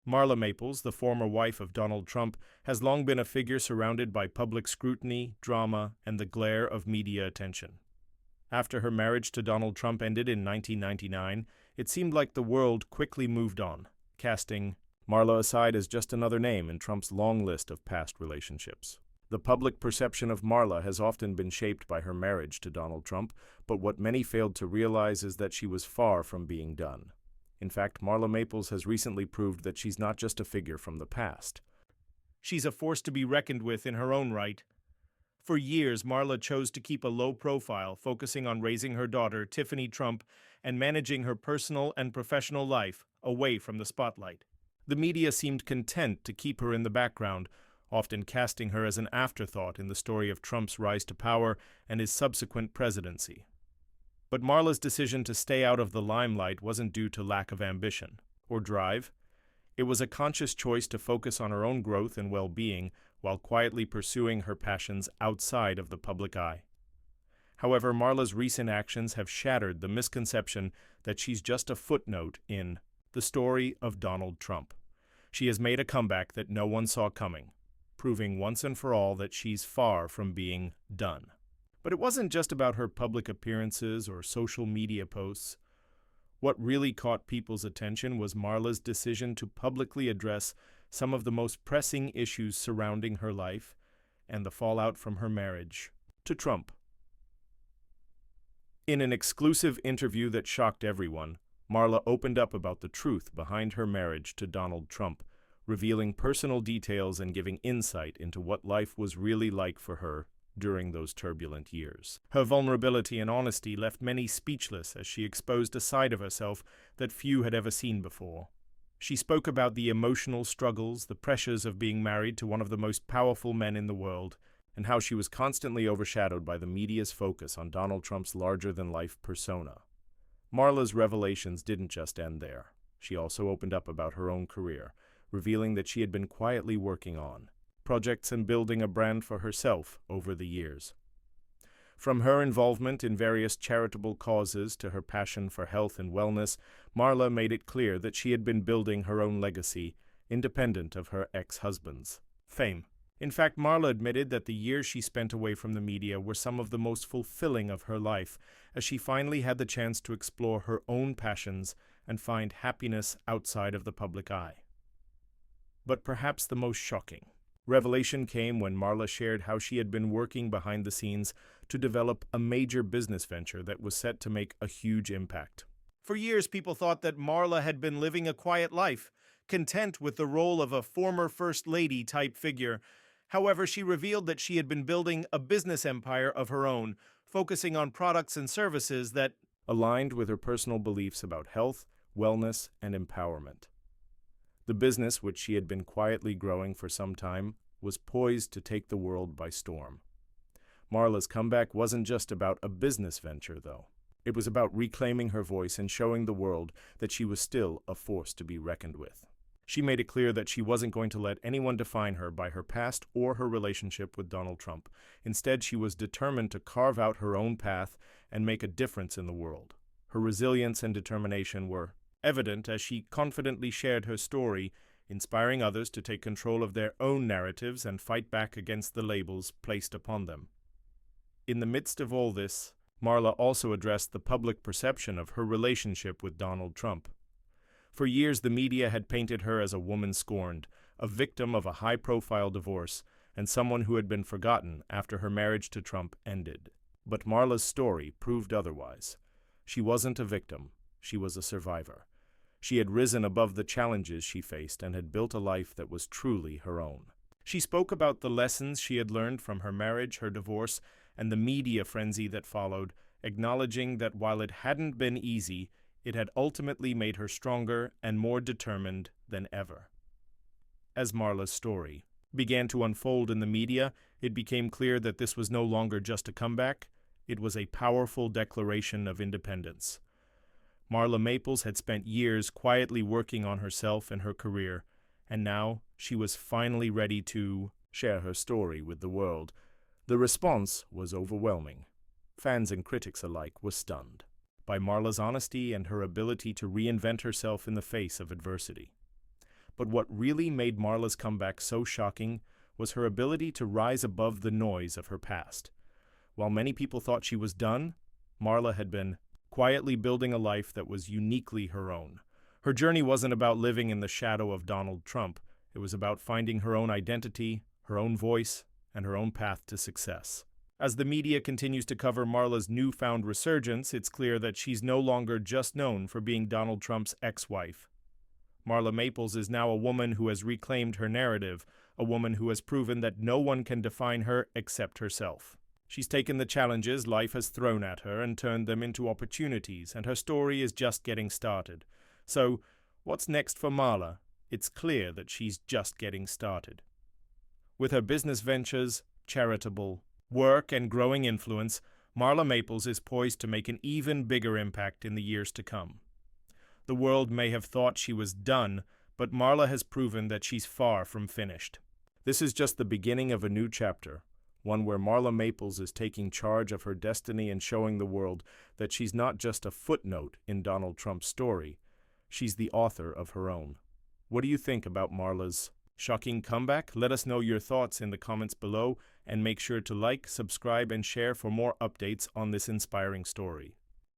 Marla Maples, the former wife of Donald Trump, has long been a figure surrounded by public scrutiny, drama, and the glare of media attention. After her marriage to Donald Trump ended in 1999, it seemed like the world quickly moved on, casting Marla aside as just another name in Trump's long list of past relationships. The public perception of Marla has often been shaped by her marriage to Donald Trump, but what many failed to realize is that she was far from being done. In fact, Marla Maples has recently proved that she's not just a figure from the past. She's a force to be reckoned with in her own right. For years, Marla chose to keep a low profile, focusing on raising her daughter, Tiffany Trump, and managing her personal and professional life away from the spotlight. The media seemed content to keep her in the background, often casting her as an afterthought in the story of Trump's rise to power and his subsequent presidency. But Marla's decision to stay out of the limelight wasn't due to lack of ambition or drive. It was a conscious choice to focus on her own growth and well-being while quietly pursuing her passions outside of the public eye. However, Marla's recent actions have shattered the misconception that she's just a footnote in the story of Donald Trump. She has made a comeback that no one saw coming, proving once and for all that she's far from being done. But it wasn't just about her public appearances or social media posts. What really caught people's attention was Marla's decision to publicly address some of the most pressing issues surrounding her life and the fallout from her marriage to Trump. In an exclusive interview that shocked everyone, Marla opened up about the truth behind her marriage to Donald Trump, revealing personal details and giving insight into what life was really like for her during those turbulent years. Her vulnerability and honesty left many speechless as she exposed a side of herself that few had ever seen before. She spoke about the emotional struggles, the pressures of being married to one of the most powerful men in the world, and how she was constantly overshadowed by the media's focus on Donald Trump's larger-than-life persona. Marla's revelations didn't just end there. She also opened up about her own career, revealing that she had been quietly working on projects and building a brand for herself over the years. From her involvement in various charitable causes to her passion for health and wellness, Marla made it clear that she had been building her own legacy, independent of her ex-husband's fame. In fact, Marla admitted that the years she spent away from the media were some of the most fulfilling of her life, as she finally had the chance to explore her own passions and find happiness outside of the public eye. But perhaps the most shocking revelation came when Marla shared how she had been working behind the scenes to develop a major business venture that was set to make a huge impact. For years, people thought that Marla had been living a quiet life, content with the role of a former First Lady type figure. However, she revealed that she had been building a business empire of her own, focusing on products and services that aligned with her personal beliefs about health, wellness, and empowerment. The business, which she had been quietly growing for some time, was poised to take the world by storm. Marla's comeback wasn't just about a business venture, though. It was about reclaiming her voice and showing the world that she was still a force to be reckoned with. She made it clear that she wasn't going to let anyone define her by her past or her relationship with Donald Trump. Instead, she was determined to carve out her own path and make a difference in the world. Her resilience and determination were evident as she confidently shared her story, inspiring others to take control of their own narratives and fight back against the labels placed upon them. In the midst of all this, Marla also addressed the public perception of her relationship with Donald Trump. For years, the media had painted her as a woman scorned, a victim of a high-profile divorce, and someone who had been forgotten after her marriage to Trump ended. But Marla's story proved otherwise. She wasn't a victim, she was a survivor. She had risen above the challenges she faced and had built a life that was truly her own. She spoke about the lessons she had learned from her marriage, her divorce, and the media frenzy that followed, acknowledging that while it hadn't been easy, it had ultimately made her stronger and more determined than ever. As Marla's story began to unfold in the media, it became clear that this was no longer just a comeback, it was a powerful declaration of independence. Marla Maples had spent years quietly working on herself and her career, and now she was finally ready to share her story with the world. The response was overwhelming. Fans and critics alike were stunned by Marla's honesty and her ability to reinvent herself in the face of adversity. But what really made Marla's comeback so shocking was her ability to rise above the noise of her past. While many people thought she was done, Marla had been quietly building a life that was uniquely her own. Her journey wasn't about living in the shadow of Donald Trump. It was about finding her own identity, her own voice, and her own path to success. As the media continues to cover Marla's newfound resurgence, it's clear that she's no longer just known for being Donald Trump's ex-wife. Marla Maples is now a woman who has reclaimed her narrative, a woman who has proven that no one can define her except herself. She's taken the challenges life has thrown at her and turned them into opportunities, and her story is just getting started. So, what's next for Marla? It's clear that she's just getting started. With her business ventures, charitable work, and growing influence, Marla Maples is poised to make an even bigger impact in the years to come. The world may have thought she was done, but Marla has proven that she's far from finished. This is just the beginning of a new chapter, one where Marla Maples is taking charge of her destiny and showing the world that she's not just a footnote in Donald Trump's story, she's the author of her own. What do you think about Marla's shocking comeback? Let us know your thoughts in the comments below, and make sure to like, subscribe, and share for more updates on this inspiring story.